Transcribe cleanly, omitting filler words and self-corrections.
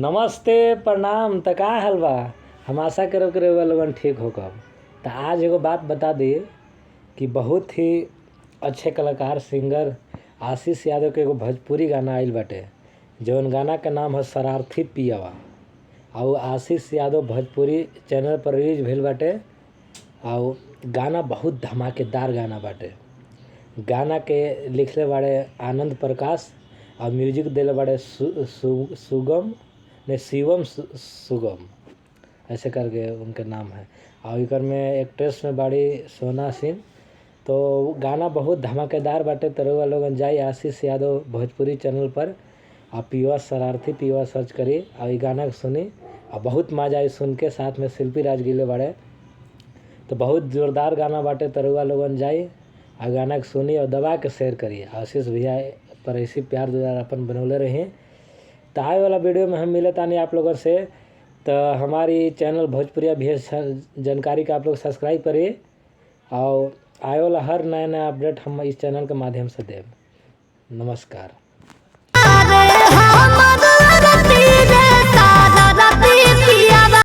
नमस्ते प्रणाम। त का हाल बा। हम आशा करब कि रउआ लोगन ठीक होकर। तो आज एगो बात बता दी कि बहुत ही अच्छे कलाकार सिंगर आशीष यादव के एगो भोजपुरी गाना आइल बाटे, जौन गाना के नाम है शरारती पियवा। और आशीष यादव भोजपुरी चैनल पर रिलीज भेल बाटे। और गाना बहुत धमाकेदार गाना बाटे। गाना के लिखले बाड़े आनंद प्रकाश और म्यूजिक दिले बाड़े शिवम सुगम, ऐसे करके उनके नाम है। और इकर में एक्ट्रेस में बाड़ी सोना सिंह। तो गाना बहुत धमाकेदार बाटे। तो रउआ लोगन जाई आशीष यादव भोजपुरी चैनल पर और पियवा शरारती पियवा सर्च करी और ये गाना सुनी और बहुत मजा आई सुन के। साथ में शिल्पी राज गिले बाड़े। तो बहुत जोरदार गाना बाटे। तो रउआ लोगन जाई और गाना के सुनी और दबा के शेयर करिए। आशीष भैया पर ऐसी प्यार दुलार अपन बनौले रही। तो आए वाला वीडियो में हम मिले तानी आप लोगों से। तो हमारी चैनल भोजपुरिया भी जानकारी का आप लोग सब्सक्राइब करिए और आए वाला हर नया अपडेट हम इस चैनल के माध्यम से दें। नमस्कार।